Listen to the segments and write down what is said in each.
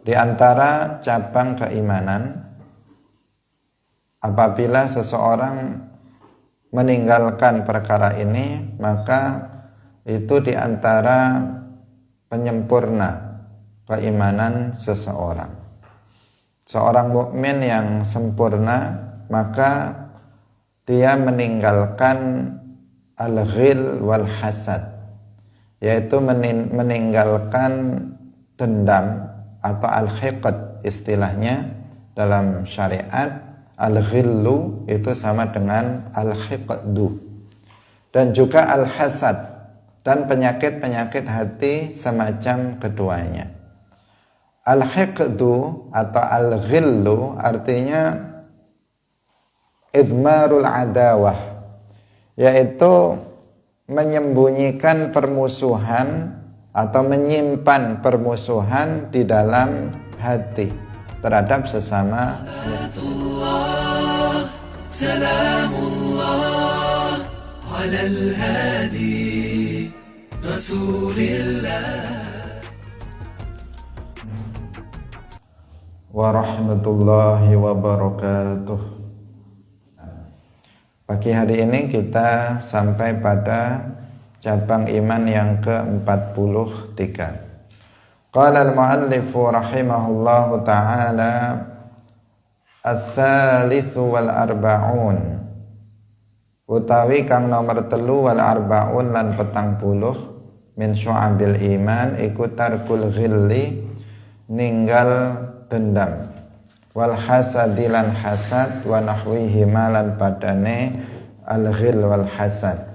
Di antara cabang keimanan, apabila seseorang meninggalkan perkara ini, maka itu di antara penyempurna keimanan seseorang. Seorang mukmin yang sempurna, maka dia meninggalkan al-ghil wal hasad, yaitu meninggalkan dendam atau al-hiqd istilahnya dalam syariat. Al-ghillu itu sama dengan al-hiqdu, dan juga al-hasad dan penyakit-penyakit hati semacam keduanya. Al-hiqdu atau al-ghillu artinya idmarul adawah, yaitu menyembunyikan permusuhan atau menyimpan permusuhan di dalam hati terhadap sesama muslim. Salamullah alal hadi Rasulillah wa rahmatullahi wa barakatuh. Pagi hari ini kita sampai pada cabang iman yang ke-43. Qala al-muallifu rahimahullahu ta'ala ats-tsalitsu wal arba'un, utawi kang nomor 3 wal arba'un lan 40 min syu'abil iman iku tarkul ghilli, ninggal dendam, wal hasadi lan hasad, wa nahwihi malan padane al-ghil wal hasad.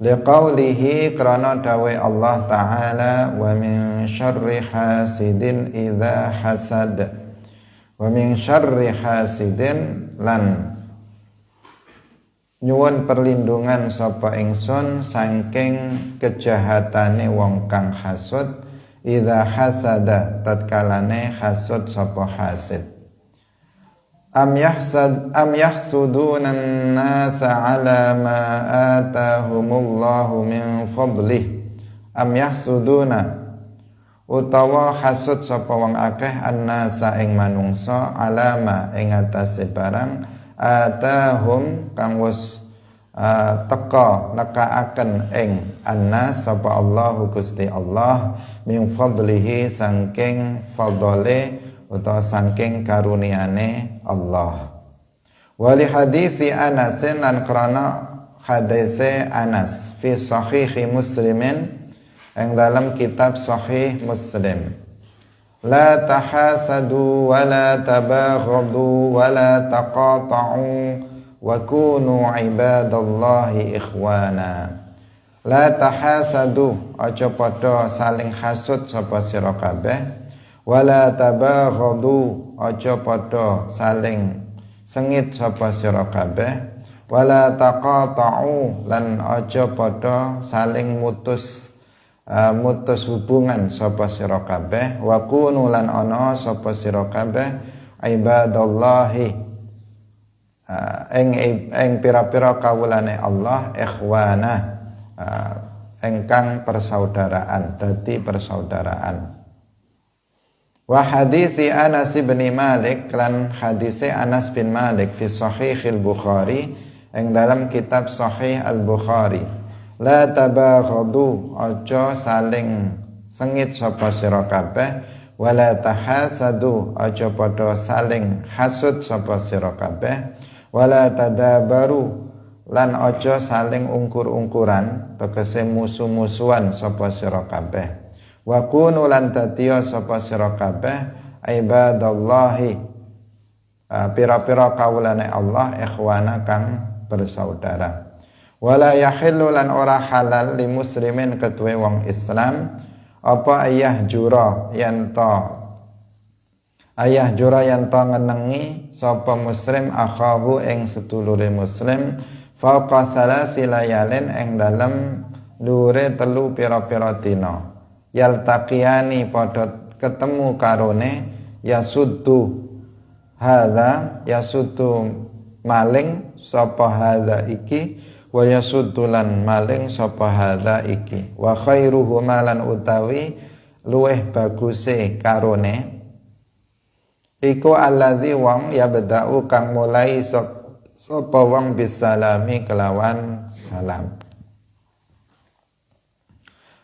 Liqaulihi, krana dawe Allah Ta'ala, wa min syarri hasidin idza hasad, wa min syarri hasidin lan nyuwun perlindungan sapa ingsun saking kejahatane wong kang hasud, idza hasada tatkalane hasud sapa hasid. Am yahsudunan nasa ala ma atahumullahu min fadlih. Am yahsuduna, utawa hasud sapa wong akeh annasa ing manungsa ala ma ing atase barang atahum kang wis teka nekaaken ing annas sapa Allahu Gusti Allah min fadlihi saking fadole utawa saking karuniane Allah. Wali hadisi Anas lan krana hadise Anas fi sahihi Muslimin yang dalam kitab Sahih Muslim, la tahasadu wa la tabaghadu wa la taqata'u wa kunu ibadallahi ikhwana. La tahasadu, aja padha saling hasud sapa sira kabeh, wala tabaghadu, aja padha saling sengit sapa sira kabeh, wala taqata'u, lan aja padha saling mutus hubungan sapa sira kabeh, wa kunu lan ana sapa sira kabeh ibadallahi ing pira-pira kawulane Allah ikhwana, engkang persaudaraan, dadi persaudaraan. Wa hadithi Anas bin Malik, lan hadise Anas bin Malik fi Sahihil Bukhari, yang dalam kitab Sahih Al-Bukhari, la tabaghadu, aja saling sengit sapa sira kabeh, wala tahasadu, aja padha saling hasud sapa sira kabeh, wala tadabaru, lan aja saling ungkur-ungkuran, tegese musuh-musuhan sapa sira kabeh. Wa kunu lan tatiya sapa sira kabeh ibadallahi, pira-pira kawulane Allah ikhwana kang bersaudara. Wala yahillu lan ora halal li muslimin ketuwe wong Islam apa ayah jura yanto ngenengi sapa muslim akhahu ing sedulure muslim fauqa salasi layalin ing dalem dhuwure 3 pira-pira dina, yaltaqiyani padha ketemu karone, yasuddu maling sapa hadza iki, wa yasuddulan maling sapa hadza iki, wa khairuhu malan utawi luweh baguse karone iku alladzi wong yabda'u kang mulai sapa wong bisalami kelawan salam.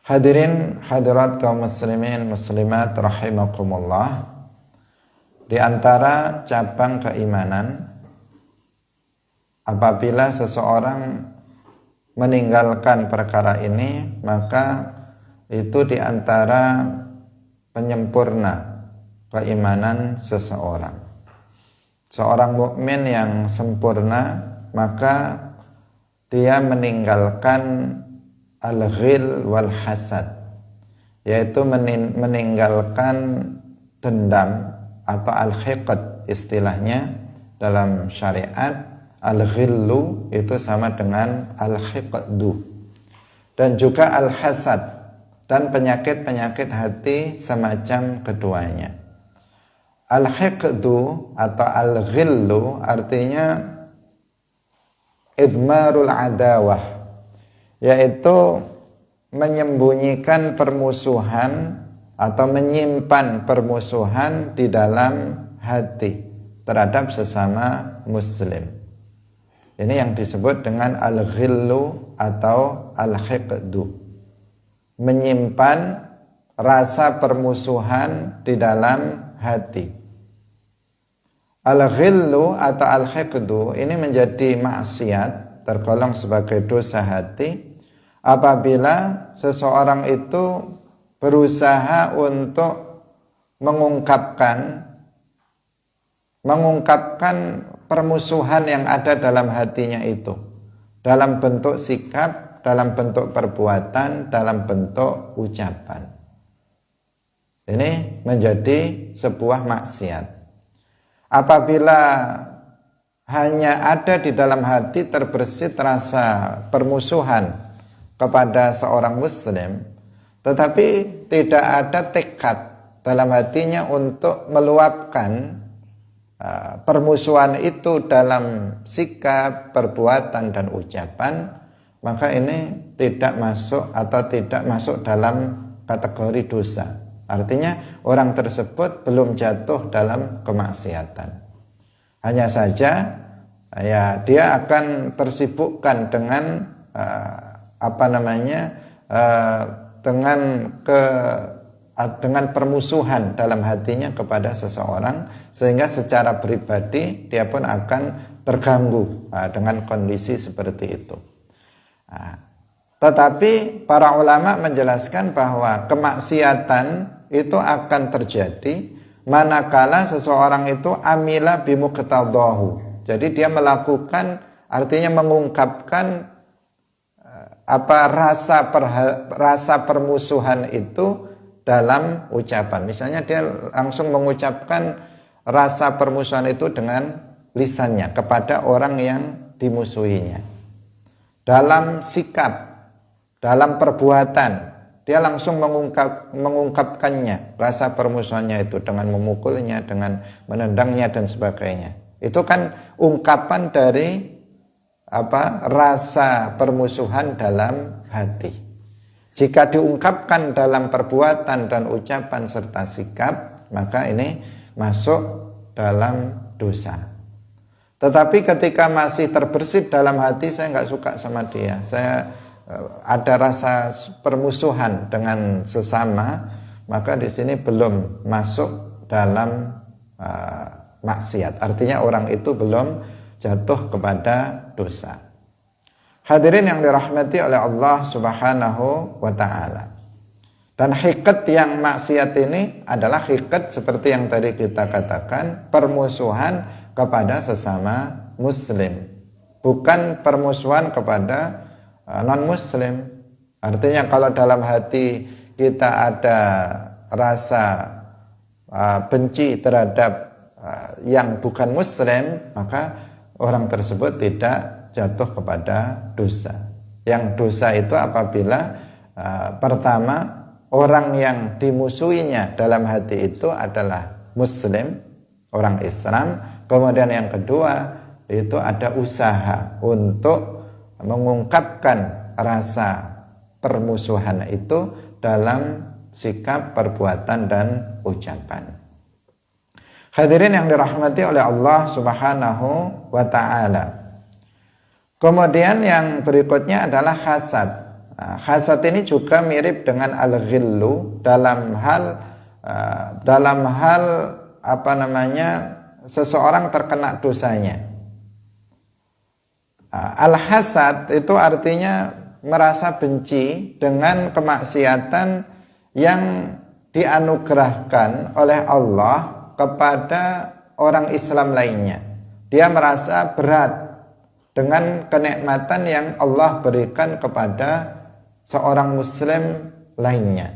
Hadirin hadirat kaum muslimin muslimat rahimakumullah, di antara cabang keimanan apabila seseorang meninggalkan perkara ini, maka itu di antara penyempurna keimanan seseorang. Seorang mukmin yang sempurna, maka dia meninggalkan al-ghil wal hasad, yaitu meninggalkan dendam atau al-hiqd istilahnya dalam syariat. Al-ghillu itu sama dengan al-hiqdu, dan juga al-hasad dan penyakit-penyakit hati semacam keduanya. Al-hiqdu atau al-ghillu artinya idmarul adawah, yaitu menyembunyikan permusuhan atau menyimpan permusuhan di dalam hati terhadap sesama muslim. Ini yang disebut dengan al-ghillu atau al-hiqdu, menyimpan rasa permusuhan di dalam hati. Al-ghillu atau al-hiqdu ini menjadi maksiat, tergolong sebagai dosa hati apabila seseorang itu berusaha untuk mengungkapkan permusuhan yang ada dalam hatinya itu dalam bentuk sikap, dalam bentuk perbuatan, dalam bentuk ucapan. Ini menjadi sebuah maksiat. Apabila hanya ada di dalam hati terbersit rasa permusuhan kepada seorang muslim, tetapi tidak ada tekad dalam hatinya untuk meluapkan permusuhan itu dalam sikap, perbuatan, dan ucapan, maka ini tidak masuk atau tidak masuk dalam kategori dosa. Artinya orang tersebut belum jatuh dalam kemaksiatan. Hanya saja ya dia akan tersibukkan dengan dengan permusuhan dalam hatinya kepada seseorang, sehingga secara pribadi dia pun akan terganggu dengan kondisi seperti itu. Tetapi para ulama menjelaskan bahwa kemaksiatan itu akan terjadi manakala seseorang itu amila bimuqtadahu. Jadi dia melakukan, artinya mengungkapkan rasa permusuhan itu dalam ucapan. Misalnya dia langsung mengucapkan rasa permusuhan itu dengan lisannya kepada orang yang dimusuhinya. Dalam sikap, dalam perbuatan, dia langsung mengungkapkannya, rasa permusuhannya itu dengan memukulnya, dengan menendangnya dan sebagainya. Itu kan ungkapan dari rasa permusuhan dalam hati. Jika diungkapkan dalam perbuatan dan ucapan serta sikap, maka ini masuk dalam dosa. Tetapi ketika masih terbersit dalam hati, saya nggak suka sama dia, saya ada rasa permusuhan dengan sesama, maka di sini belum masuk dalam maksiat. Artinya orang itu belum jatuh kepada dosa. Hadirin yang dirahmati oleh Allah Subhanahu wa ta'ala. Dan hiqat yang maksiat ini adalah hiqat seperti yang tadi kita katakan, permusuhan kepada sesama muslim, bukan permusuhan kepada non-muslim. Artinya kalau dalam hati kita ada rasa benci terhadap yang bukan muslim, maka orang tersebut tidak jatuh kepada dosa. Yang dosa itu apabila pertama, orang yang dimusuhinya dalam hati itu adalah muslim, orang Islam. Kemudian yang kedua, itu ada usaha untuk mengungkapkan rasa permusuhan itu dalam sikap, perbuatan, dan ucapan. Hadirin yang dirahmati oleh Allah Subhanahu wa taala. Kemudian yang berikutnya adalah hasad. Nah, hasad ini juga mirip dengan al-ghillu dalam hal seseorang terkena dosanya. Al-hasad itu artinya merasa benci dengan kemaksiatan yang dianugerahkan oleh Allah kepada orang Islam lainnya. Dia merasa berat dengan kenikmatan yang Allah berikan kepada seorang muslim lainnya,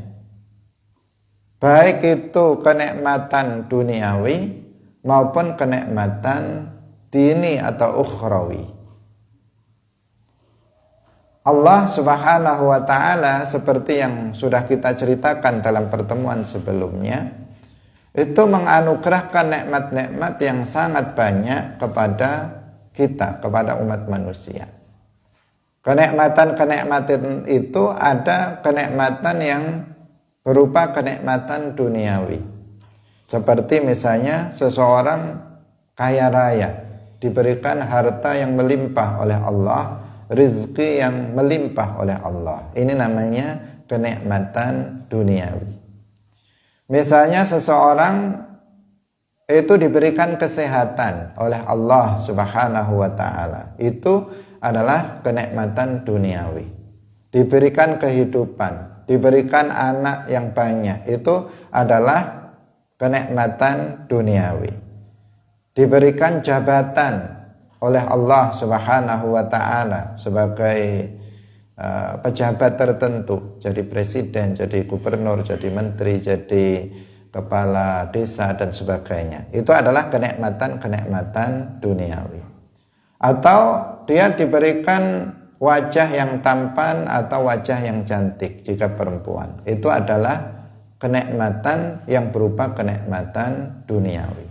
baik itu kenikmatan duniawi maupun kenikmatan dini atau ukhrawi. Allah Subhanahu wa taala seperti yang sudah kita ceritakan dalam pertemuan sebelumnya, itu menganugerahkan nikmat-nikmat yang sangat banyak kepada kita, kepada umat manusia. Kenikmatan-kenikmatan itu ada kenikmatan yang berupa kenikmatan duniawi. Seperti misalnya seseorang kaya raya, diberikan harta yang melimpah oleh Allah, rezeki yang melimpah oleh Allah. Ini namanya kenikmatan duniawi. Misalnya seseorang itu diberikan kesehatan oleh Allah Subhanahu wa taala. Itu adalah kenikmatan duniawi. Diberikan kehidupan, diberikan anak yang banyak, itu adalah kenikmatan duniawi. Diberikan jabatan oleh Allah Subhanahu wa taala sebagai pejabat tertentu, jadi presiden, jadi gubernur, jadi menteri, jadi kepala desa dan sebagainya. Itu adalah kenikmatan-kenikmatan duniawi. Atau dia diberikan wajah yang tampan atau wajah yang cantik jika perempuan. Itu adalah kenikmatan yang berupa kenikmatan duniawi.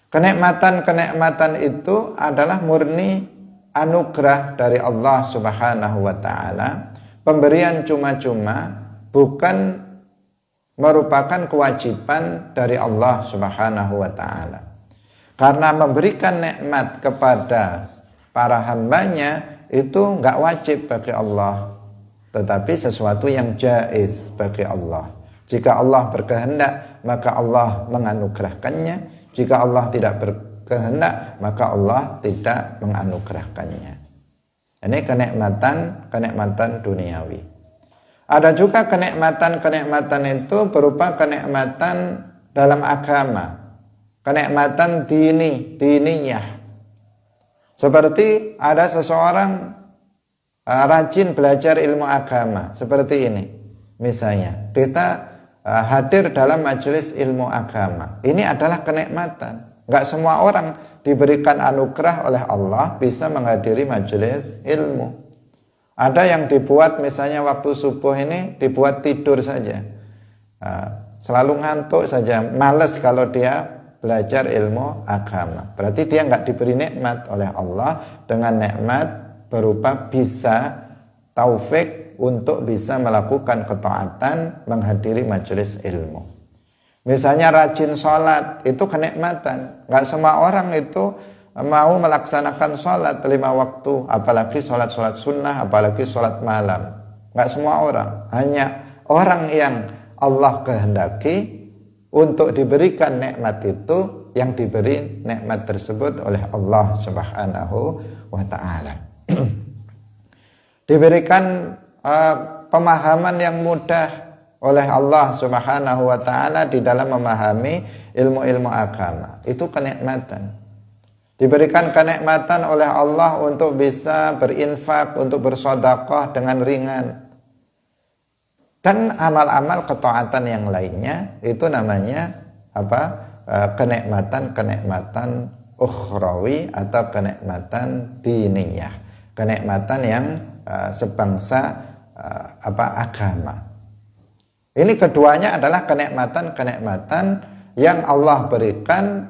Kenikmatan-kenikmatan itu adalah murni anugerah dari Allah Subhanahu wa taala, pemberian cuma-cuma, bukan merupakan kewajiban dari Allah Subhanahu wa taala. Karena memberikan nikmat kepada para hambanya itu enggak wajib bagi Allah, tetapi sesuatu yang jaiz bagi Allah. Jika Allah berkehendak, maka Allah menganugerahkannya. Jika Allah tidak berkehendak, maka Allah tidak menganugerahkannya. Ini kenikmatan duniawi. Ada juga kenikmatan itu berupa kenikmatan dalam agama, kenikmatan diniyah. Seperti ada seseorang rajin belajar ilmu agama, seperti ini. Misalnya, kita hadir dalam majelis ilmu agama. Ini adalah kenikmatan. Enggak semua orang diberikan anugerah oleh Allah bisa menghadiri majelis ilmu. Ada yang dibuat misalnya waktu subuh ini dibuat tidur saja, selalu ngantuk saja, malas kalau dia belajar ilmu agama. Berarti dia enggak diberi nikmat oleh Allah dengan nikmat berupa bisa taufik untuk bisa melakukan ketaatan menghadiri majelis ilmu. Misalnya rajin sholat, itu kenikmatan. Gak semua orang itu mau melaksanakan sholat 5 waktu, apalagi sholat sunnah, apalagi sholat malam. Gak semua orang, hanya orang yang Allah kehendaki untuk diberikan nikmat itu, yang diberi nikmat tersebut oleh Allah Subhanahu wa ta'ala. Diberikan pemahaman yang mudah oleh Allah Subhanahu wa ta'ala di dalam memahami ilmu-ilmu agama. Itu kenikmatan. Diberikan kenikmatan oleh Allah untuk bisa berinfak, untuk bersedekah dengan ringan. Dan amal-amal ketaatan yang lainnya, itu namanya kenikmatan ukhrawi atau kenikmatan diniyah. Kenikmatan yang sebangsa agama. Ini keduanya adalah kenikmatan yang Allah berikan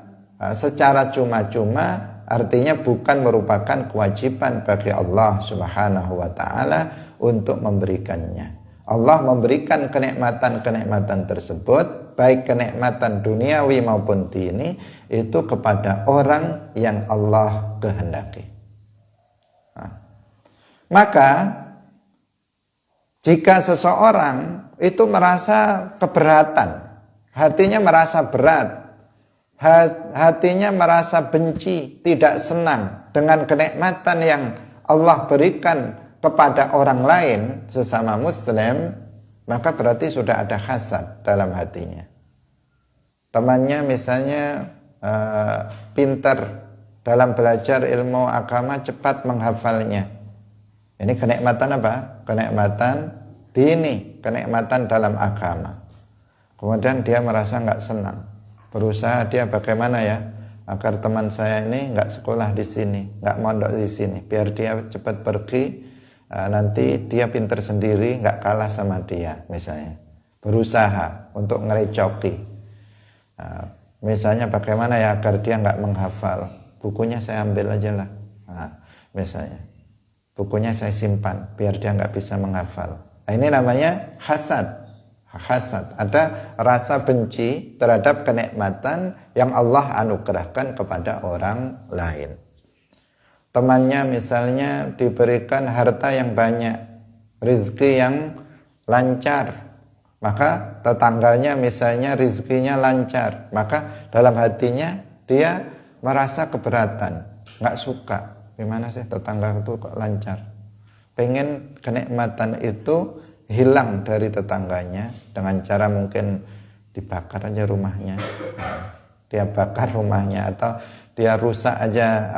secara cuma-cuma, artinya bukan merupakan kewajiban bagi Allah Subhanahu wa ta'ala untuk memberikannya. Allah memberikan kenikmatan-kenikmatan tersebut, baik kenikmatan duniawi maupun dini, itu kepada orang yang Allah kehendaki. Maka jika seseorang itu merasa keberatan, hatinya merasa berat, hatinya merasa benci, tidak senang dengan kenikmatan yang Allah berikan kepada orang lain sesama muslim, maka berarti sudah ada hasad dalam hatinya. Temannya misalnya pintar dalam belajar ilmu agama, cepat menghafalnya. Ini kenikmatan apa? Kenikmatan dini, kenikmatan dalam agama. Kemudian dia merasa nggak senang, berusaha dia bagaimana ya agar teman saya ini nggak sekolah di sini, nggak mondok di sini, biar dia cepat pergi. Nanti dia pintar sendiri, nggak kalah sama dia misalnya. Berusaha untuk ngerecoki. Misalnya bagaimana ya agar dia nggak menghafal, bukunya saya ambil aja lah. Misalnya bukunya saya simpan biar dia nggak bisa menghafal. Ini namanya hasad. Hasad, ada rasa benci terhadap kenikmatan yang Allah anugerahkan kepada orang lain. Temannya misalnya diberikan harta yang banyak, rezeki yang lancar, maka tetangganya misalnya rezekinya lancar, maka dalam hatinya dia merasa keberatan, nggak suka. Gimana sih tetangga itu kok lancar? Pengen kenikmatan itu hilang dari tetangganya dengan cara mungkin dibakar aja rumahnya, dia bakar rumahnya, atau dia rusak aja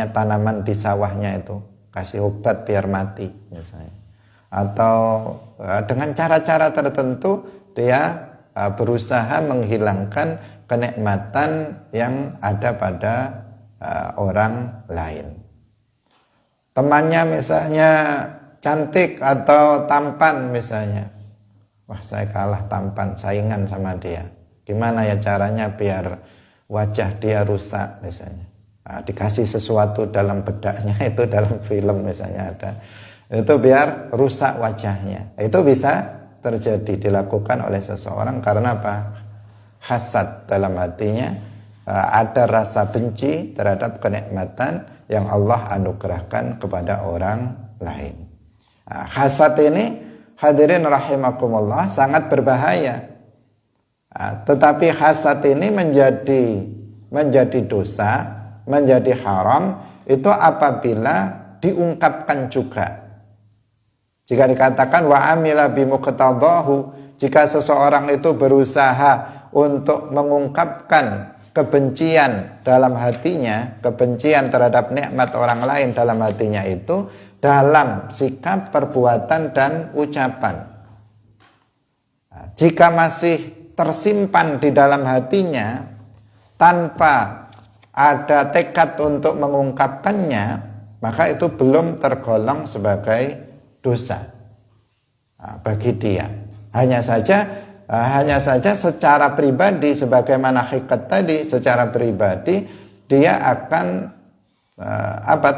tanaman di sawahnya itu, kasih obat biar mati misalnya, atau dengan cara-cara tertentu dia berusaha menghilangkan kenikmatan yang ada pada orang lain. Temannya misalnya cantik atau tampan misalnya, wah saya kalah tampan, saingan sama dia, gimana ya caranya biar wajah dia rusak misalnya. Dikasih sesuatu dalam bedaknya, itu dalam film misalnya ada, itu biar rusak wajahnya. Itu bisa terjadi, dilakukan oleh seseorang karena apa? Hasad dalam hatinya, ada rasa benci terhadap kenikmatan yang Allah anugerahkan kepada orang lain. Hasad ini hadirin rahimakumullah sangat berbahaya. Tetapi hasad ini menjadi dosa, menjadi haram itu apabila diungkapkan juga. Jika dikatakan wa amila bimuqtadahu, jika seseorang itu berusaha untuk mengungkapkan kebencian dalam hatinya, kebencian terhadap nikmat orang lain dalam hatinya itu dalam sikap, perbuatan dan ucapan. Jika masih tersimpan di dalam hatinya tanpa ada tekad untuk mengungkapkannya, maka itu belum tergolong sebagai dosa bagi dia. Hanya saja secara pribadi, sebagaimana hakikat tadi, secara pribadi dia akan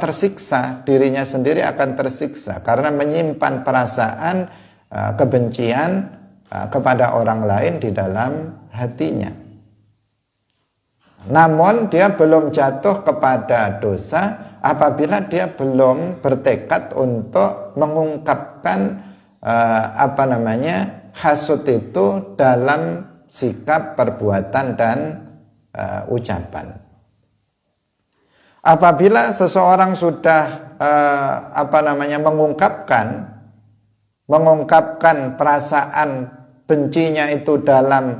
tersiksa, dirinya sendiri akan tersiksa karena menyimpan perasaan kebencian kepada orang lain di dalam hatinya. Namun dia belum jatuh kepada dosa apabila dia belum bertekad untuk mengungkapkan hasud itu dalam sikap, perbuatan dan ucapan. Apabila seseorang sudah mengungkapkan perasaan bencinya itu dalam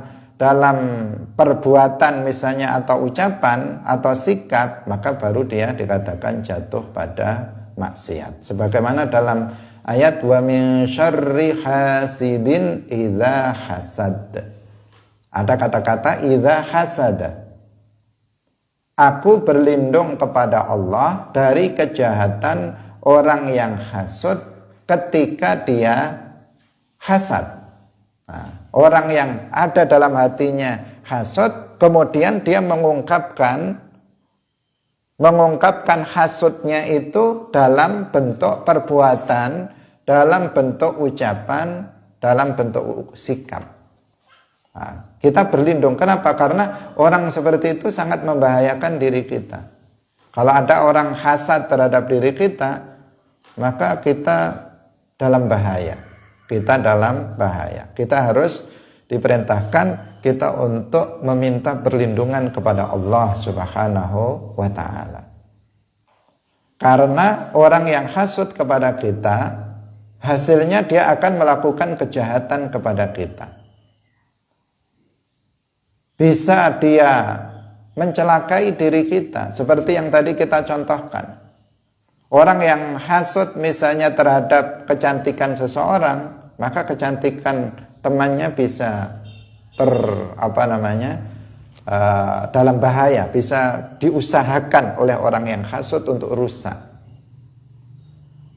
perbuatan misalnya atau ucapan atau sikap, maka baru dia dikatakan jatuh pada maksiat. Sebagaimana dalam ayat wa min syarri hasidin idza hasad. Ada kata-kata idza hasada. Aku berlindung kepada Allah dari kejahatan orang yang hasud ketika dia hasad. Orang yang ada dalam hatinya hasud, kemudian dia mengungkapkan hasudnya itu dalam bentuk perbuatan, dalam bentuk ucapan, dalam bentuk sikap. Nah, kita berlindung. Kenapa? Karena orang seperti itu sangat membahayakan diri kita. Kalau ada orang hasad terhadap diri kita, maka kita dalam bahaya. Kita dalam bahaya. Kita harus diperintahkan kita untuk meminta perlindungan kepada Allah Subhanahu wa ta'ala. Karena orang yang hasud kepada kita, hasilnya dia akan melakukan kejahatan kepada kita. Bisa dia mencelakai diri kita, seperti yang tadi kita contohkan. Orang yang hasud misalnya terhadap kecantikan seseorang, maka kecantikan temannya bisa dalam bahaya, bisa diusahakan oleh orang yang hasud untuk rusak.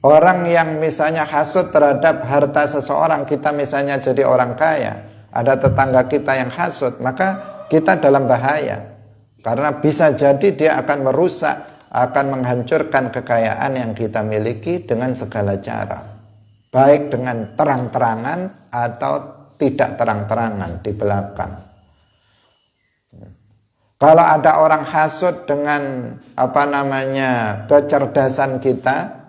Orang yang misalnya hasud terhadap harta seseorang, kita misalnya jadi orang kaya, ada tetangga kita yang hasud, maka kita dalam bahaya. Karena bisa jadi dia akan merusak, akan menghancurkan kekayaan yang kita miliki dengan segala cara. Baik dengan terang-terangan atau tidak terang-terangan di belakang. Kalau ada orang hasud dengan kecerdasan kita,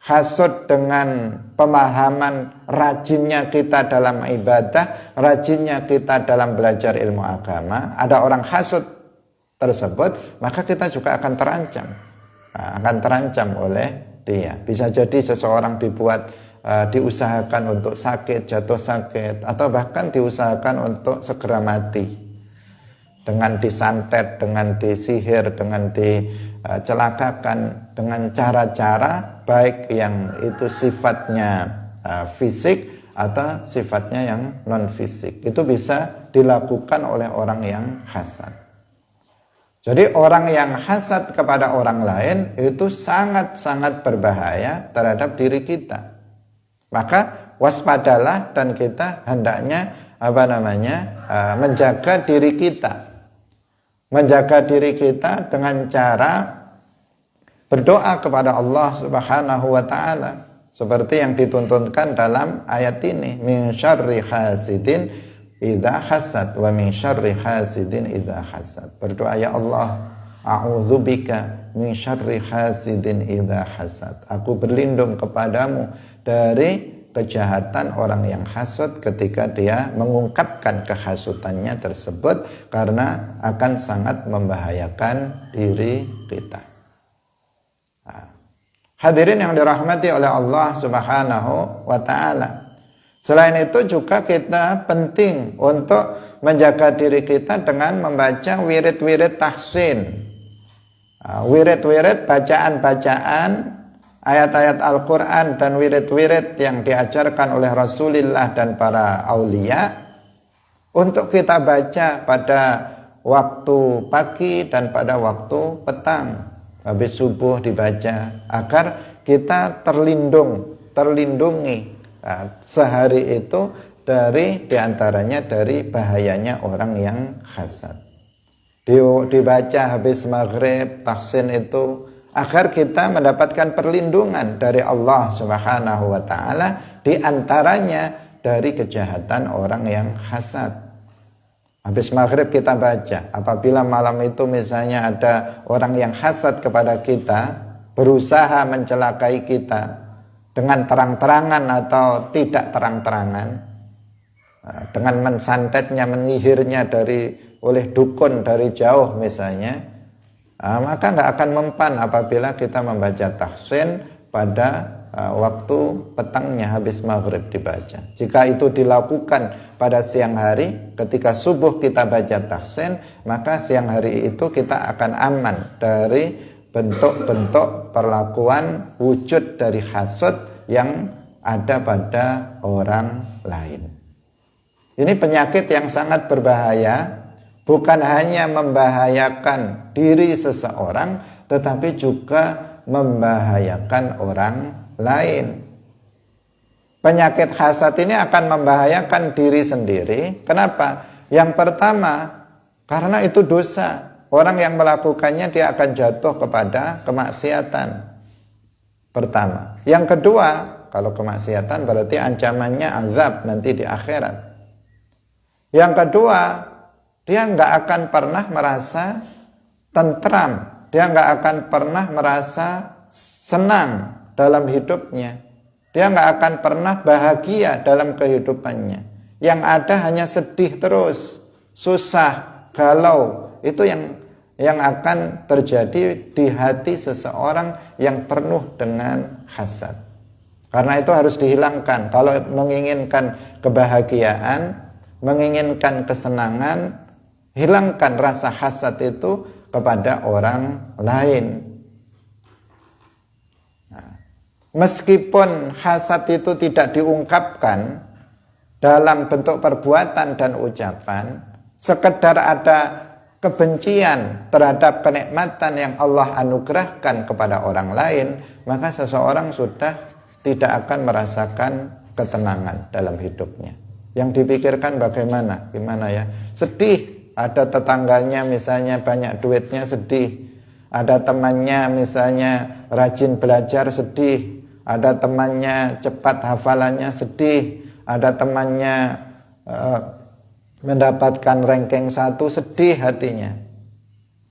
hasud dengan pemahaman rajinnya kita dalam ibadah, rajinnya kita dalam belajar ilmu agama, ada orang hasud tersebut, maka kita juga akan terancam oleh dia. Bisa jadi seseorang diusahakan untuk sakit, jatuh sakit, atau bahkan diusahakan untuk segera mati dengan disantet, dengan disihir, dengan dicelakakan dengan cara-cara baik yang itu sifatnya fisik atau sifatnya yang non fisik. Itu bisa dilakukan oleh orang yang hasad. Jadi orang yang hasad kepada orang lain itu sangat-sangat berbahaya terhadap diri kita. Maka waspadalah dan kita hendaknya menjaga diri kita. Menjaga diri kita dengan cara berdoa kepada Allah Subhanahu wa ta'ala, seperti yang dituntunkan dalam ayat ini, min syarri hasidin idza hasad wa min syarri hasidin idza hasad. Berdoa, ya Allah, a'udzubika min syarri hasidin idza hasad. Aku berlindung kepadamu dari kejahatan orang yang hasud ketika dia mengungkapkan kehasutannya tersebut, karena akan sangat membahayakan diri kita. Hadirin yang dirahmati oleh Allah Subhanahu wa ta'ala. Selain itu juga kita penting untuk menjaga diri kita dengan membaca wirid-wirid tahsin. Wirid-wirid, bacaan-bacaan ayat-ayat Al-Quran dan wirid-wirid yang diajarkan oleh Rasulullah dan para aulia, untuk kita baca pada waktu pagi dan pada waktu petang, habis subuh dibaca, agar kita terlindungi sehari itu diantaranya dari bahayanya orang yang hasad. Dibaca habis maghrib tahsin itu agar kita mendapatkan perlindungan dari Allah Subhanahu wa ta'ala, diantaranya dari kejahatan orang yang hasad. Habis maghrib kita baca. Apabila malam itu misalnya ada orang yang hasad kepada kita, berusaha mencelakai kita dengan terang-terangan atau tidak terang-terangan, dengan mensantetnya, menyihirnya oleh dukun dari jauh misalnya, maka nggak akan mempan apabila kita membaca tahsin pada waktu petangnya habis maghrib dibaca. Jika itu dilakukan pada siang hari, ketika subuh kita baca tahsin, maka siang hari itu kita akan aman dari bentuk-bentuk perlakuan wujud dari hasud yang ada pada orang lain. Ini penyakit yang sangat berbahaya. Bukan hanya membahayakan diri seseorang, tetapi juga membahayakan orang lain. Penyakit hasad ini akan membahayakan diri sendiri. Kenapa? Yang pertama, karena itu dosa. Orang yang melakukannya dia akan jatuh kepada kemaksiatan. Pertama. Yang kedua, Kalau kemaksiatan berarti ancamannya azab nanti di akhirat. Yang kedua, dia nggak akan pernah merasa tentram, dia nggak akan pernah merasa senang dalam hidupnya, dia nggak akan pernah bahagia dalam kehidupannya. Yang ada hanya sedih terus, susah, galau. Itu yang akan terjadi di hati seseorang yang penuh dengan hasad. Karena itu harus dihilangkan. Kalau menginginkan kebahagiaan, menginginkan kesenangan, hilangkan rasa hasad itu kepada orang lain. Nah, meskipun hasad itu tidak diungkapkan dalam bentuk perbuatan dan ucapan, sekedar ada kebencian terhadap kenikmatan yang Allah anugerahkan kepada orang lain, maka seseorang sudah tidak akan merasakan ketenangan dalam hidupnya. Yang dipikirkan bagaimana? Gimana ya? Sedih, ada tetangganya misalnya banyak duitnya, sedih. Ada temannya misalnya rajin belajar, sedih. Ada temannya cepat hafalannya, sedih. Ada temannya mendapatkan ranking 1, sedih hatinya.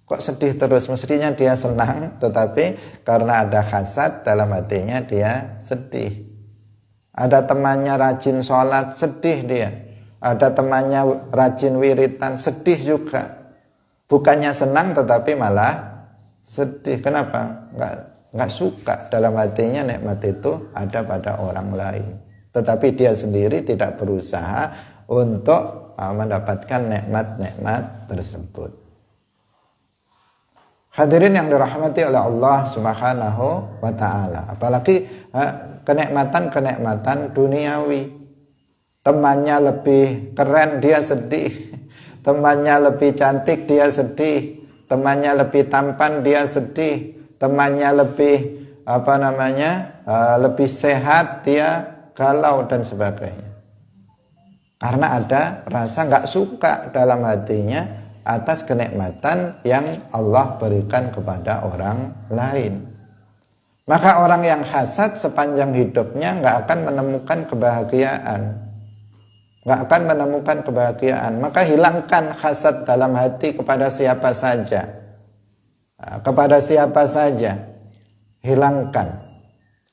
Kok sedih terus? Mestinya dia senang, tetapi karena ada hasad dalam hatinya dia sedih. Ada temannya rajin sholat, sedih dia. Ada temannya rajin wiritan, sedih juga. Bukannya senang tetapi malah sedih. Kenapa? Nggak suka dalam hatinya nikmat itu ada pada orang lain. Tetapi dia sendiri tidak berusaha untuk mendapatkan nikmat-nikmat tersebut. Hadirin yang dirahmati oleh Allah Subhanahu wa ta'ala. Apalagi kenikmatan-kenikmatan duniawi. Temannya lebih keren, dia sedih. Temannya lebih cantik, dia sedih. Temannya lebih tampan, dia sedih. Temannya lebih lebih sehat, dia galau dan sebagainya. Karena ada rasa nggak suka dalam hatinya atas kenikmatan yang Allah berikan kepada orang lain. Maka orang yang hasad sepanjang hidupnya nggak akan menemukan kebahagiaan. Nggak akan menemukan kebahagiaan. Maka hilangkan hasad dalam hati kepada siapa saja. Kepada siapa saja. Hilangkan.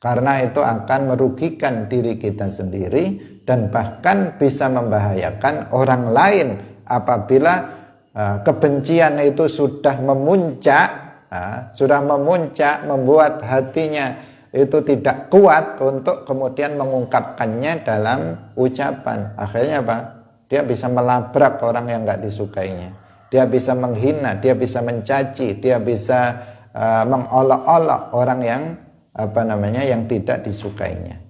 Karena itu akan merugikan diri kita sendiri dan bahkan bisa membahayakan orang lain apabila kebencian itu sudah memuncak, membuat hatinya itu tidak kuat untuk kemudian mengungkapkannya dalam ucapan. Akhirnya apa? Dia bisa melabrak orang yang nggak disukainya. Dia bisa menghina, dia bisa mencaci, dia bisa mengolok-olok orang yang yang tidak disukainya.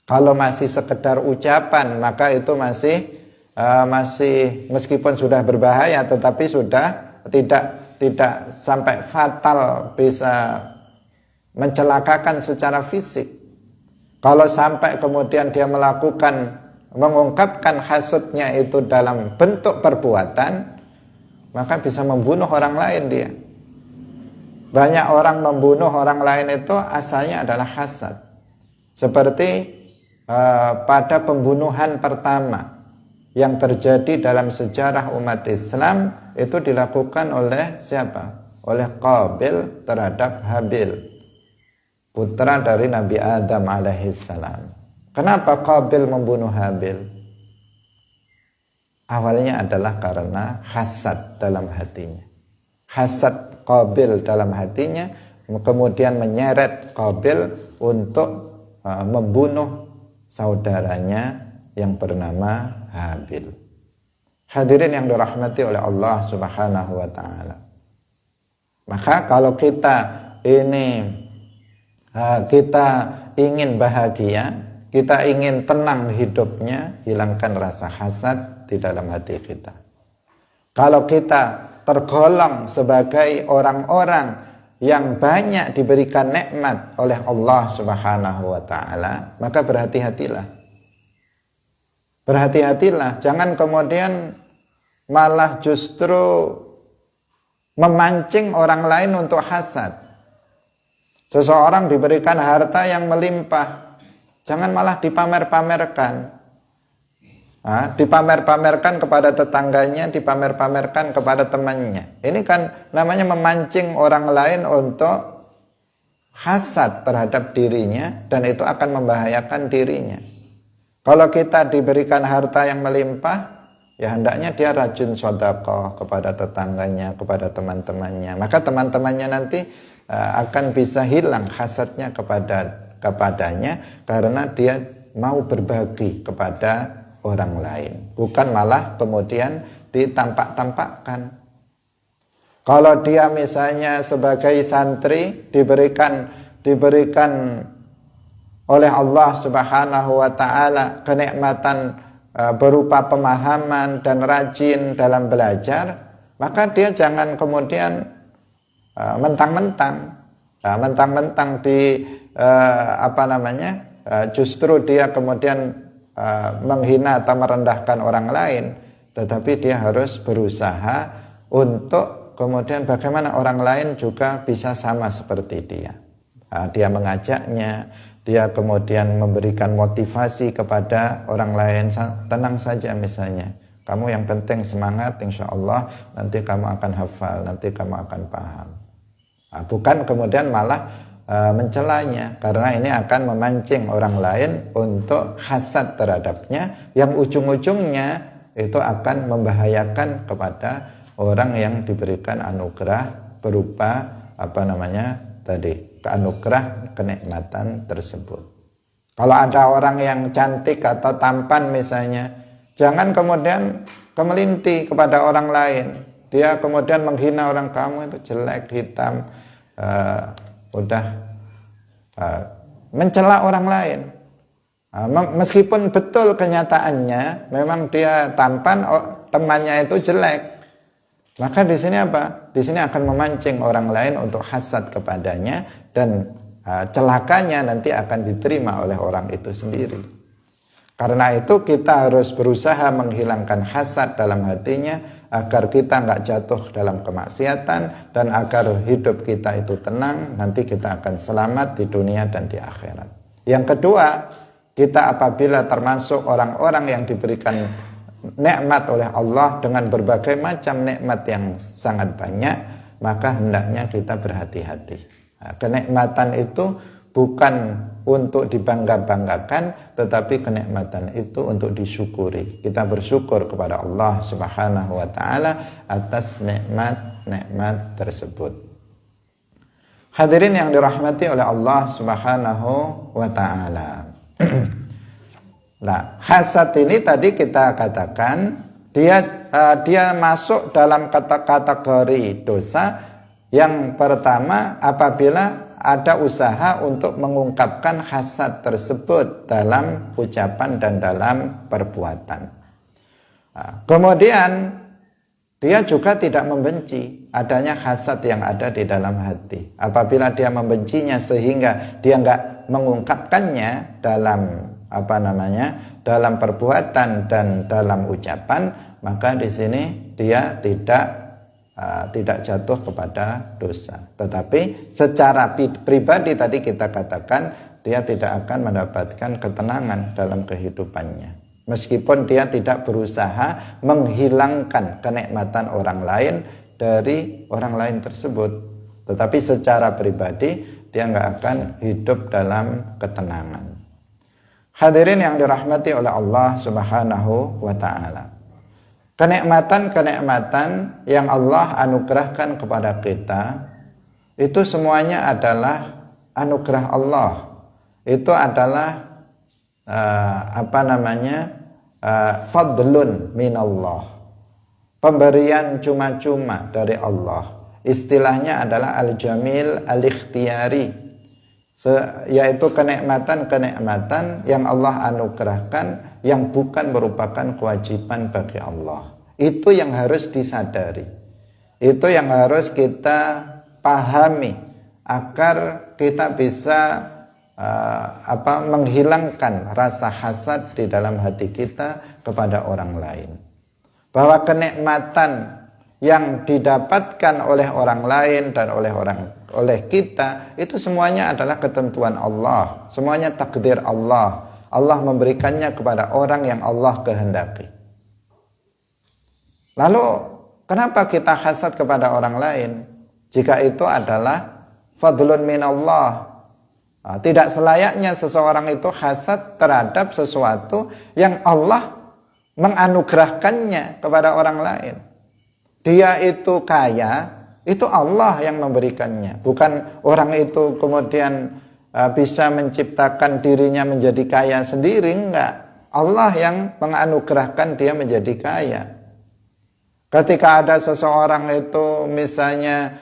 Kalau masih sekedar ucapan, maka itu masih meskipun sudah berbahaya, tetapi sudah tidak sampai fatal, bisa mencelakakan secara fisik. Kalau sampai kemudian dia mengungkapkan hasudnya itu dalam bentuk perbuatan, maka bisa membunuh orang lain dia. Banyak orang membunuh orang lain itu asalnya adalah hasad. Seperti pada pembunuhan pertama yang terjadi dalam sejarah umat Islam itu dilakukan oleh siapa? Oleh Qabil terhadap Habil, putra dari Nabi Adam alaihissalam. Kenapa Qabil membunuh Habil? Awalnya adalah karena hasad dalam hatinya. Hasad Qabil dalam hatinya kemudian menyeret Qabil untuk membunuh saudaranya yang bernama Habil. Hadirin yang dirahmati oleh Allah Subhanahu wa ta'ala. Maka kalau kita ingin bahagia, kita ingin tenang hidupnya, hilangkan rasa hasad di dalam hati kita. Kalau kita tergolong sebagai orang-orang yang banyak diberikan nikmat oleh Allah Subhanahu wa ta'ala, maka berhati-hatilah. Berhati-hatilah, jangan kemudian malah justru memancing orang lain untuk hasad. Seseorang diberikan harta yang melimpah, Jangan malah dipamer-pamerkan. Dipamer-pamerkan kepada tetangganya, dipamer-pamerkan kepada temannya. Ini kan namanya memancing orang lain untuk hasad terhadap dirinya, dan itu akan membahayakan dirinya. Kalau kita diberikan harta yang melimpah, ya hendaknya dia rajin sedekah kepada tetangganya, kepada teman-temannya. Maka teman-temannya nanti akan bisa hilang hasadnya kepadanya, karena dia mau berbagi kepada orang lain, bukan malah kemudian ditampak-tampakkan. Kalau dia misalnya sebagai santri diberikan oleh Allah Subhanahu wa taala kenikmatan berupa pemahaman dan rajin dalam belajar, maka dia jangan kemudian mentang-mentang justru dia kemudian menghina atau merendahkan orang lain, tetapi dia harus berusaha untuk kemudian bagaimana orang lain juga bisa sama seperti dia. Dia mengajaknya, dia kemudian memberikan motivasi kepada orang lain. Tenang saja misalnya, kamu yang penting semangat, insya Allah nanti kamu akan hafal, nanti kamu akan paham. Bukan kemudian malah mencelanya, karena ini akan memancing orang lain untuk hasad terhadapnya, yang ujung-ujungnya itu akan membahayakan kepada orang yang diberikan anugerah berupa anugerah kenikmatan tersebut. Kalau ada orang yang cantik atau tampan misalnya, jangan kemudian kemelinti kepada orang lain. Dia kemudian menghina orang, kamu itu jelek, hitam, mencela orang lain. Meskipun betul kenyataannya memang dia tampan, temannya itu jelek, maka di sini apa? Di sini akan memancing orang lain untuk hasad kepadanya, dan celakanya nanti akan diterima oleh orang itu sendiri. Karena itu kita harus berusaha menghilangkan hasad dalam hatinya, agar kita nggak jatuh dalam kemaksiatan, dan agar hidup kita itu tenang, nanti kita akan selamat di dunia dan di akhirat. Yang kedua, kita apabila termasuk orang-orang yang diberikan nikmat oleh Allah dengan berbagai macam nikmat yang sangat banyak, maka hendaknya kita berhati-hati. Kenikmatan itu bukan untuk dibangga-banggakan, tetapi kenikmatan itu untuk disyukuri. Kita bersyukur kepada Allah Subhanahu wa taala atas nikmat-nikmat tersebut. Hadirin yang dirahmati oleh Allah Subhanahu wa taala. Nah, hasad ini tadi kita katakan dia masuk dalam kategori dosa. Yang pertama, apabila ada usaha untuk mengungkapkan hasad tersebut dalam ucapan dan dalam perbuatan. Kemudian dia juga tidak membenci adanya hasad yang ada di dalam hati. Apabila dia membencinya sehingga dia enggak mengungkapkannya dalam dalam perbuatan dan dalam ucapan, maka di sini dia tidak jatuh kepada dosa. Tetapi secara pribadi tadi kita katakan dia tidak akan mendapatkan ketenangan dalam kehidupannya, meskipun dia tidak berusaha menghilangkan kenikmatan orang lain dari orang lain tersebut. Tetapi secara pribadi dia nggak akan hidup dalam ketenangan. Hadirin yang dirahmati oleh Allah Subhanahu wa ta'ala, kenikmatan-kenikmatan yang Allah anugerahkan kepada kita itu semuanya adalah anugerah Allah. Itu adalah fadlun minallah, pemberian cuma-cuma dari Allah. Istilahnya adalah al-jamil al-ikhtiyari, yaitu kenikmatan-kenikmatan yang Allah anugerahkan yang bukan merupakan kewajiban bagi Allah. Itu yang harus disadari, itu yang harus kita pahami, agar kita bisa menghilangkan rasa hasad di dalam hati kita kepada orang lain. Bahwa kenikmatan yang didapatkan oleh orang lain dan oleh kita, itu semuanya adalah ketentuan Allah, semuanya takdir Allah. Allah memberikannya kepada orang yang Allah kehendaki. Lalu kenapa kita hasad kepada orang lain jika itu adalah fadlun minallah? Tidak selayaknya seseorang itu hasad terhadap sesuatu yang Allah menganugerahkannya kepada orang lain. Dia itu kaya, itu Allah yang memberikannya. Bukan orang itu kemudian bisa menciptakan dirinya menjadi kaya sendiri, enggak. Allah yang menganugerahkan dia menjadi kaya. Ketika ada seseorang itu misalnya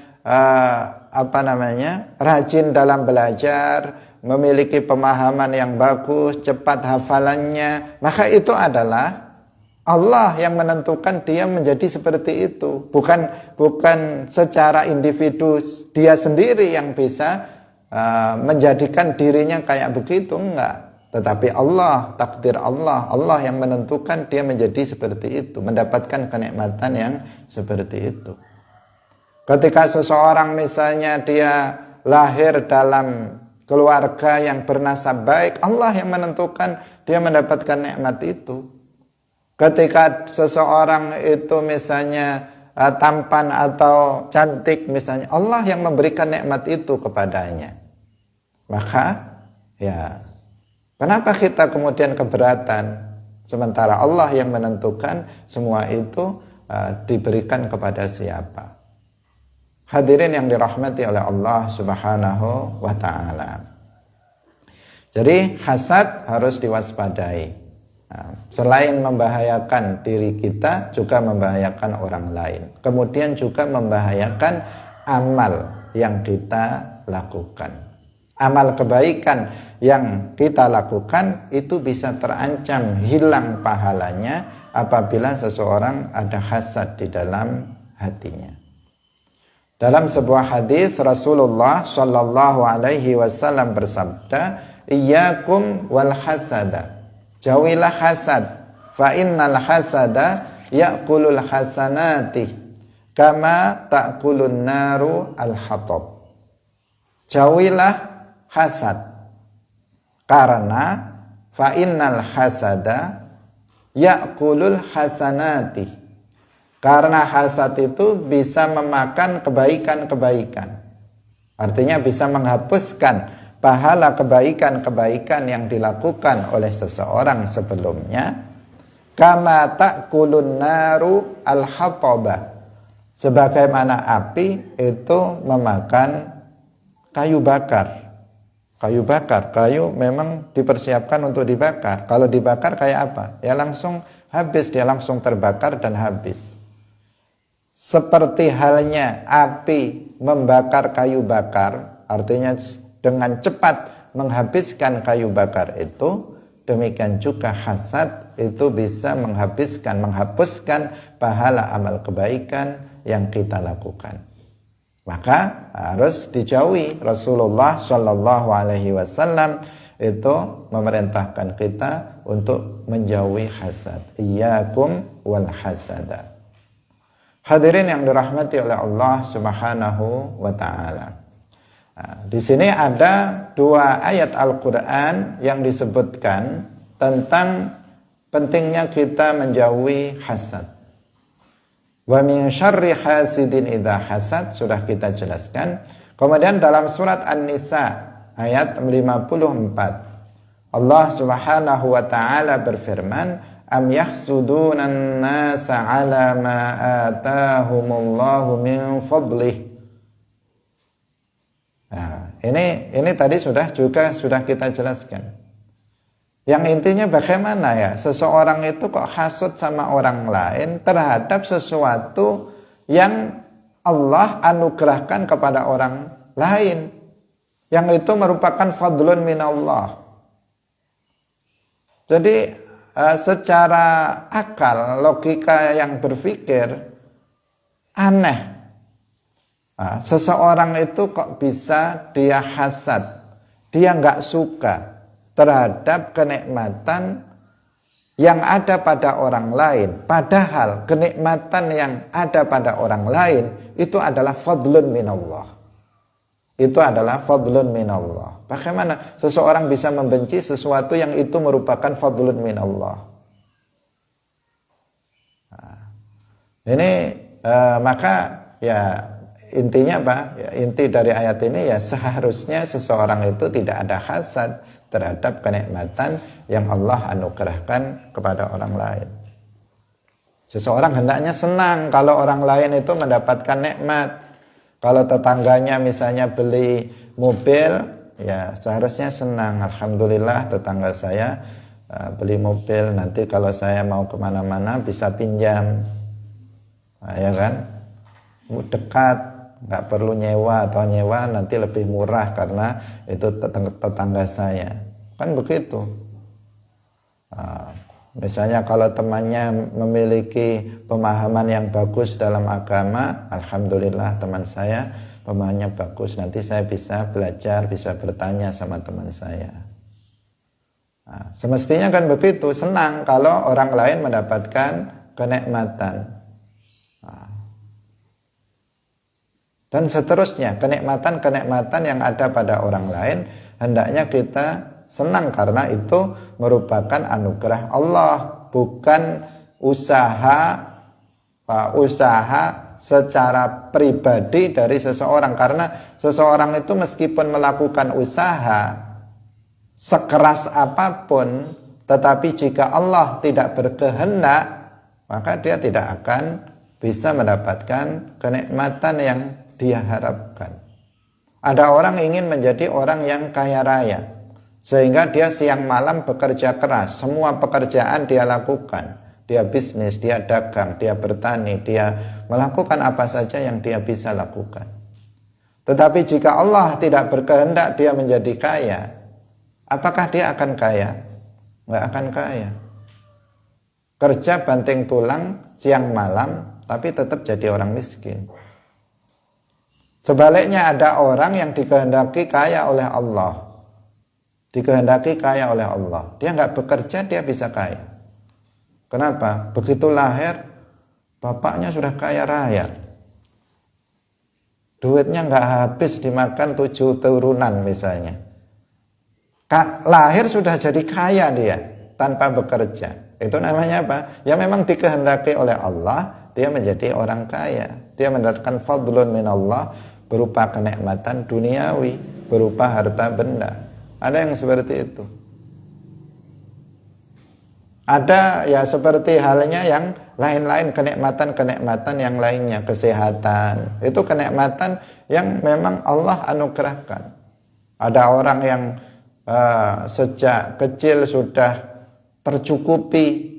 rajin dalam belajar, memiliki pemahaman yang bagus, cepat hafalannya, maka itu adalah Allah yang menentukan dia menjadi seperti itu. Bukan secara individu dia sendiri yang bisa menjadikan dirinya kayak begitu, enggak. Tetapi Allah, takdir Allah, Allah yang menentukan dia menjadi seperti itu, mendapatkan kenikmatan yang seperti itu. Ketika seseorang misalnya dia lahir dalam keluarga yang bernasab baik, Allah yang menentukan dia mendapatkan nikmat itu. Ketika seseorang itu misalnya tampan atau cantik misalnya, Allah yang memberikan nikmat itu kepadanya. Maka ya, kenapa kita kemudian keberatan sementara Allah yang menentukan semua itu diberikan kepada siapa? Hadirin yang dirahmati oleh Allah Subhanahu wa ta'ala. Jadi hasad harus diwaspadai. Selain membahayakan diri kita, juga membahayakan orang lain. Kemudian juga membahayakan amal yang kita lakukan. Amal kebaikan yang kita lakukan itu bisa terancam hilang pahalanya apabila seseorang ada hasad di dalam hatinya. Dalam sebuah hadis Rasulullah Shallallahu Alaihi Wasallam bersabda, "Iyyakum wal hasada." Jauhilah hasad, fa innal hasada ya'kulul hasanati kama ta'kulun naru al-hatab. Jauhilah hasad, karena fa innal hasada ya'kulul hasanati. Karena hasad itu bisa memakan kebaikan-kebaikan. Artinya bisa menghapuskan pahala kebaikan-kebaikan yang dilakukan oleh seseorang sebelumnya, kama ta'kulun naru al-hataba, sebagaimana api itu memakan kayu bakar. Kayu memang dipersiapkan untuk dibakar. Kalau dibakar kayak apa? Ya langsung habis, dia langsung terbakar dan habis. Seperti halnya api membakar kayu bakar, artinya dengan cepat menghabiskan kayu bakar itu, demikian juga hasad itu bisa menghapuskan pahala amal kebaikan yang kita lakukan. Maka harus dijauhi. Rasulullah Shallallahu Alaihi Wasallam itu memerintahkan kita untuk menjauhi hasad. Iyyakum wal hasada. Hadirin yang dirahmati oleh Allah Subhanahu wa ta'ala. Di sini ada dua ayat Al-Quran yang disebutkan tentang pentingnya kita menjauhi hasad. Wa min syarri hasidin idza hasad, sudah kita jelaskan. Kemudian dalam surat An-Nisa ayat 54, Allah Subhanahu wa ta'ala berfirman, am yahsudunan nasa ala ma atahumullahu min fadlih. Nah, ini tadi sudah kita jelaskan. Yang intinya bagaimana ya seseorang itu kok hasud sama orang lain terhadap sesuatu yang Allah anugerahkan kepada orang lain, yang itu merupakan fadlun minallah. Jadi secara akal, logika yang berpikir aneh. Seseorang itu kok bisa dia hasad, dia nggak suka terhadap kenikmatan yang ada pada orang lain, padahal kenikmatan yang ada pada orang lain itu adalah fadlun minallah. Itu adalah fadlun minallah. Bagaimana seseorang bisa membenci sesuatu yang itu merupakan fadlun minallah? Nah, ini maka ya intinya apa? Ya, inti dari ayat ini ya seharusnya seseorang itu tidak ada hasad terhadap kenikmatan yang Allah anugerahkan kepada orang lain. Seseorang hendaknya senang kalau orang lain itu mendapatkan nikmat. Kalau tetangganya misalnya beli mobil, ya seharusnya senang. Alhamdulillah tetangga saya beli mobil, nanti kalau saya mau kemana-mana bisa pinjam. Nah, ya kan? Dekat, nggak perlu nyewa, atau nyewa nanti lebih murah karena itu tetangga saya, kan begitu. Misalnya kalau temannya memiliki pemahaman yang bagus dalam agama, alhamdulillah teman saya pemahamannya bagus, nanti saya bisa belajar, bisa bertanya sama teman saya. Semestinya kan begitu, senang kalau orang lain mendapatkan kenikmatan. Dan seterusnya, kenikmatan-kenikmatan yang ada pada orang lain hendaknya kita senang karena itu merupakan anugerah Allah, bukan usaha secara pribadi dari seseorang. Karena seseorang itu meskipun melakukan usaha sekeras apapun, tetapi jika Allah tidak berkehendak, maka dia tidak akan bisa mendapatkan kenikmatan yang dia harapkan. Ada orang ingin menjadi orang yang kaya raya, sehingga dia siang malam bekerja keras, semua pekerjaan dia lakukan. Dia bisnis, dia dagang, dia bertani, dia melakukan apa saja yang dia bisa lakukan. Tetapi jika Allah tidak berkehendak dia menjadi kaya, apakah dia akan kaya? Nggak akan kaya. Kerja banting tulang siang malam, tapi tetap jadi orang miskin. Sebaliknya ada orang yang dikehendaki kaya oleh Allah. Dikehendaki kaya oleh Allah. Dia nggak bekerja, dia bisa kaya. Kenapa? Begitu lahir, bapaknya sudah kaya raya. Duitnya nggak habis dimakan 7 turunan misalnya. Lahir sudah jadi kaya dia, tanpa bekerja. Itu namanya apa? Ya memang dikehendaki oleh Allah, dia menjadi orang kaya. Dia mendapatkan fadlun minallah, berupa kenikmatan duniawi, berupa harta benda. Ada yang seperti itu. Ada ya seperti halnya yang lain-lain, kenikmatan-kenikmatan yang lainnya, kesehatan. Itu kenikmatan yang memang Allah anugerahkan. Ada orang yang sejak kecil sudah tercukupi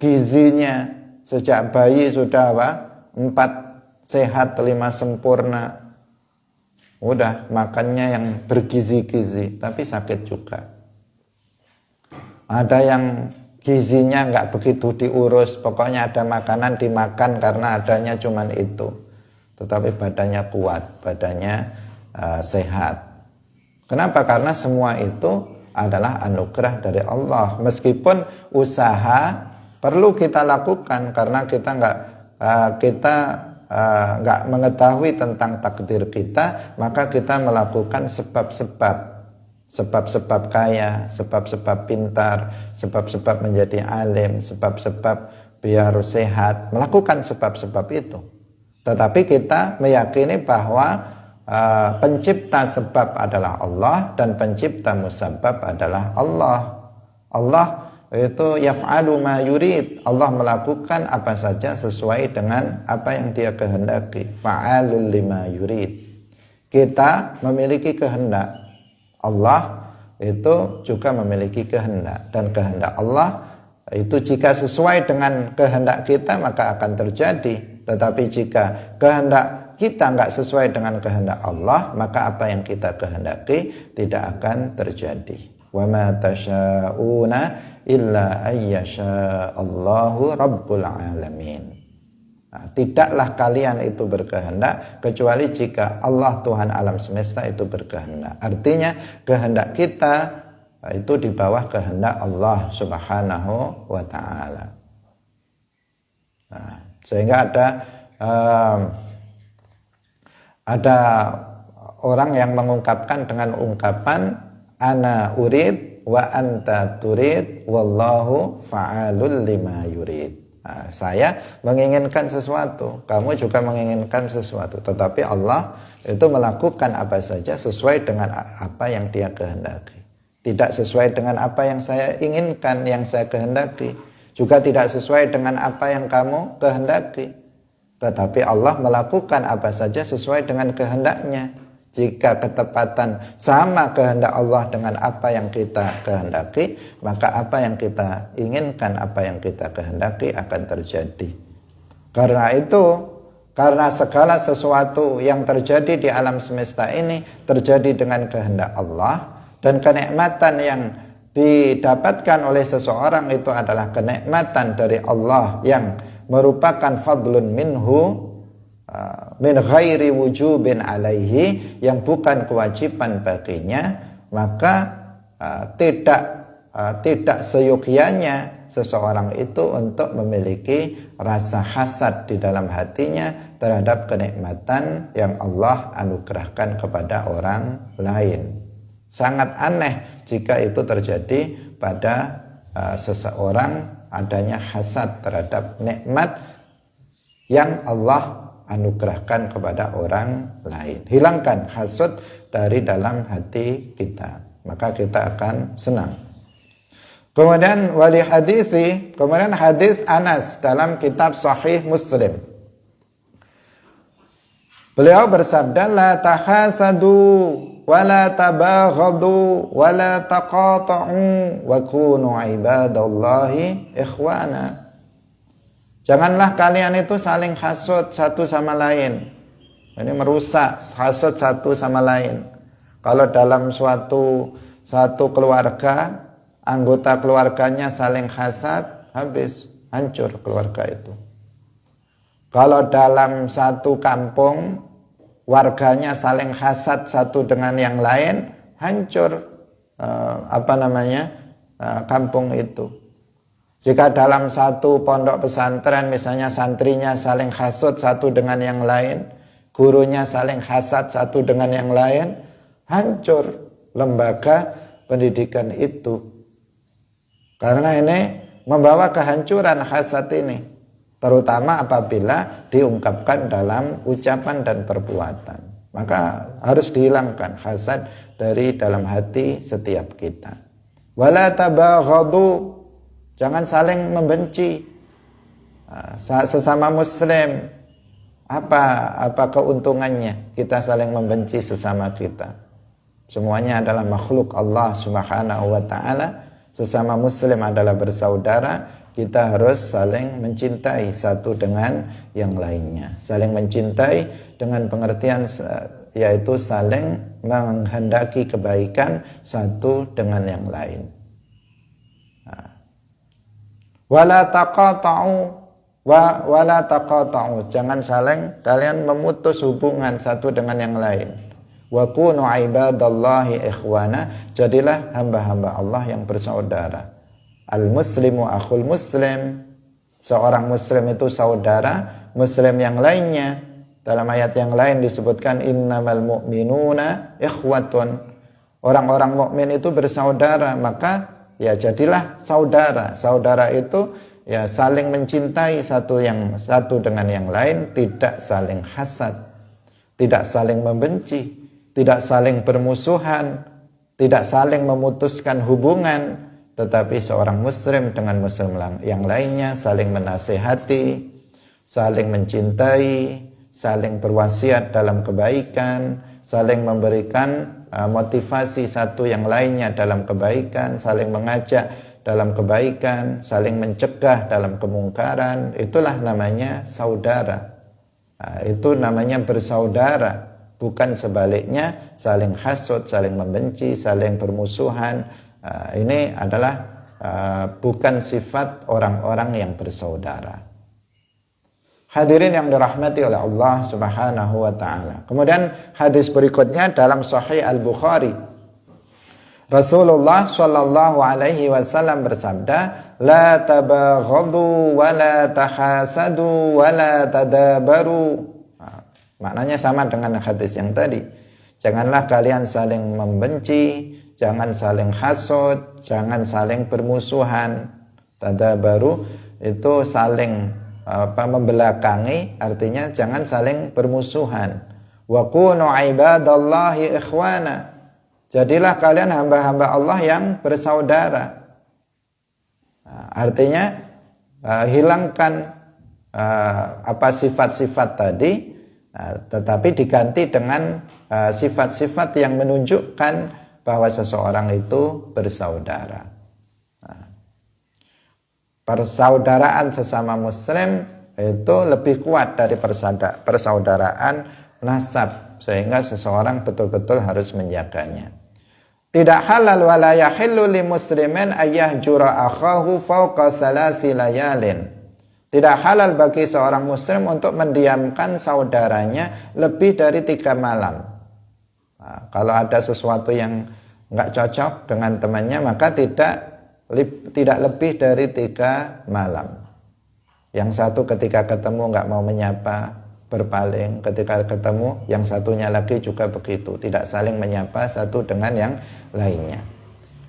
gizinya, sejak bayi sudah 4 sehat 5 sempurna. Udah makannya yang bergizi-gizi, tapi sakit juga. Ada yang gizinya nggak begitu diurus, pokoknya ada makanan dimakan karena adanya cuman itu, tetapi badannya kuat, badannya sehat. Kenapa? Karena semua itu adalah anugerah dari Allah. Meskipun usaha perlu kita lakukan karena kita nggak mengetahui tentang takdir kita, maka kita melakukan sebab-sebab kaya, sebab-sebab pintar, sebab-sebab menjadi alim, sebab-sebab biar sehat, melakukan sebab-sebab itu. Tetapi kita meyakini bahwa pencipta sebab adalah Allah dan pencipta musabab adalah Allah. Allah itu yaf'alu ma yurid. Allah melakukan apa saja sesuai dengan apa yang dia kehendaki. Fa'alul lima yurid. Kita memiliki kehendak. Allah itu juga memiliki kehendak. Dan kehendak Allah itu jika sesuai dengan kehendak kita maka akan terjadi. Tetapi jika kehendak kita nggak sesuai dengan kehendak Allah, maka apa yang kita kehendaki tidak akan terjadi. Wa ma tasyauna illa ayyasha Allahu rabbul alamin. Nah, tidaklah kalian itu berkehendak kecuali jika Allah Tuhan alam semesta itu berkehendak. Artinya kehendak kita itu di bawah kehendak Allah Subhanahu wa taala. Nah, sehingga ada orang yang mengungkapkan dengan ungkapan ana urid wa anta turid wallahu fa'alul lima yurid. Nah, saya menginginkan sesuatu, kamu juga menginginkan sesuatu, tetapi Allah itu melakukan apa saja sesuai dengan apa yang Dia kehendaki. Tidak sesuai dengan apa yang saya inginkan, yang saya kehendaki, juga tidak sesuai dengan apa yang kamu kehendaki. Tetapi Allah melakukan apa saja sesuai dengan kehendaknya. Jika ketepatan sama kehendak Allah dengan apa yang kita kehendaki, maka apa yang kita inginkan, apa yang kita kehendaki akan terjadi. Karena itu, karena segala sesuatu yang terjadi di alam semesta ini terjadi dengan kehendak Allah, dan kenikmatan yang didapatkan oleh seseorang itu adalah kenikmatan dari Allah yang merupakan fadlun minhu, min ghairi wujubin alaihi, yang bukan kewajiban baginya, maka tidak seyogyanya seseorang itu untuk memiliki rasa hasad di dalam hatinya terhadap kenikmatan yang Allah anugerahkan kepada orang lain. Sangat aneh jika itu terjadi pada seseorang, adanya hasad terhadap nikmat yang Allah anugerahkan kepada orang lain. Hilangkan hasad dari dalam hati kita, maka kita akan senang. Kemudian kemudian hadis Anas dalam kitab Sahih Muslim. Beliau bersabda, la tahasadu wa la tabaghadu wa la taqata'u wa kunu ibadallahi ikhwana. Janganlah kalian itu saling hasud satu sama lain. Ini merusak hasud satu sama lain. Kalau dalam satu keluarga, anggota keluarganya saling hasad, habis, hancur keluarga itu. Kalau dalam satu kampung, warganya saling hasad satu dengan yang lain, hancur kampung itu. Jika dalam satu pondok pesantren, misalnya santrinya saling hasud satu dengan yang lain, gurunya saling hasad satu dengan yang lain, hancur lembaga pendidikan itu. Karena ini membawa kehancuran hasad ini, terutama apabila diungkapkan dalam ucapan dan perbuatan. Maka harus dihilangkan hasad dari dalam hati setiap kita. Wala tabaghadu, jangan saling membenci sesama muslim. Apa keuntungannya kita saling membenci sesama kita? Semuanya adalah makhluk Allah Subhanahu wa taala. Sesama muslim adalah bersaudara. Kita harus saling mencintai satu dengan yang lainnya. Saling mencintai dengan pengertian yaitu saling menghendaki kebaikan satu dengan yang lain. Wala taqata'u, jangan saling kalian memutus hubungan satu dengan yang lain. Wa kunu ibadallahi ikhwana, jadilah hamba-hamba Allah yang bersaudara. Al-muslimu akhul muslim, seorang muslim itu saudara muslim yang lainnya. Dalam ayat yang lain disebutkan innamal mu'minuna ikhwatun, orang-orang mukmin itu bersaudara, maka ya jadilah saudara. Saudara itu ya saling mencintai satu dengan yang lain, tidak saling hasad, tidak saling membenci, tidak saling bermusuhan, tidak saling memutuskan hubungan, tetapi seorang muslim dengan muslim yang lainnya saling menasehati, saling mencintai, saling berwasiat dalam kebaikan, saling memberikan motivasi satu yang lainnya dalam kebaikan, saling mengajak dalam kebaikan, saling mencegah dalam kemungkaran. Itulah namanya saudara. Itu namanya bersaudara, bukan sebaliknya saling hasud, saling membenci, saling bermusuhan. Ini adalah bukan sifat orang-orang yang bersaudara. Hadirin yang dirahmati oleh Allah Subhanahu wa taala. Kemudian hadis berikutnya dalam Sahih Al-Bukhari Rasulullah Shallallahu Alaihi Wasallam bersabda, la tabaghadu wa la tahasadu wa la tadabaru. Maknanya sama dengan hadis yang tadi. Janganlah kalian saling membenci, jangan saling hasud, jangan saling bermusuhan. Tadabaru itu saling membelakangi, artinya jangan saling bermusuhan. Wa kunu ibadallahi ikhwana. Jadilah kalian hamba-hamba Allah yang bersaudara. Artinya hilangkan sifat-sifat tadi, tetapi diganti dengan sifat-sifat yang menunjukkan bahwa seseorang itu bersaudara. Persaudaraan sesama muslim itu lebih kuat dari persaudaraan nasab, sehingga seseorang betul-betul harus menjaganya. Tidak halal wala yahillu li muslimin ayyahjura akhahu fawqa thalathi layalin. Tidak halal bagi seorang muslim untuk mendiamkan saudaranya lebih dari 3 malam. Kalau ada sesuatu yang enggak cocok dengan temannya, maka tidak lebih dari 3 malam. Yang satu ketika ketemu enggak mau menyapa, berpaling, ketika ketemu yang satunya lagi juga begitu, tidak saling menyapa satu dengan yang lainnya.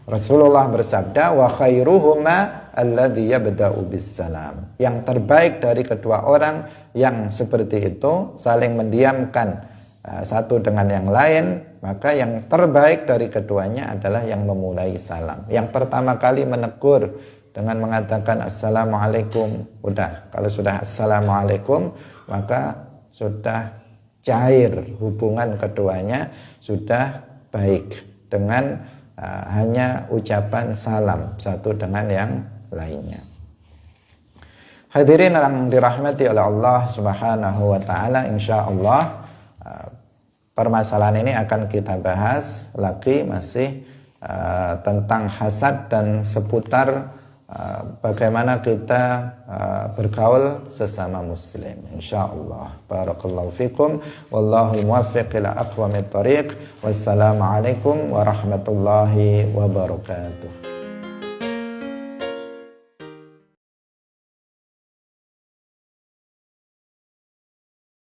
Rasulullah bersabda, wa khairuhuma alladhi yabda'u bissalam. Yang terbaik dari kedua orang yang seperti itu saling mendiamkan satu dengan yang lain, maka yang terbaik dari keduanya adalah yang memulai salam. Yang pertama kali menegur dengan mengatakan assalamualaikum. Udah, kalau sudah assalamualaikum, maka sudah cair hubungan keduanya, sudah baik dengan hanya ucapan salam satu dengan yang lainnya. Hadirin yang dirahmati oleh Allah Subhanahu wa taala, insyaallah permasalahan ini akan kita bahas lagi, masih tentang hasad dan seputar bagaimana kita bergaul sesama muslim, insyaallah. Barakallahu fikum, wallahu muwaffiq ila aqwamit thariq. Wassalamualaikum warahmatullahi wabarakatuh.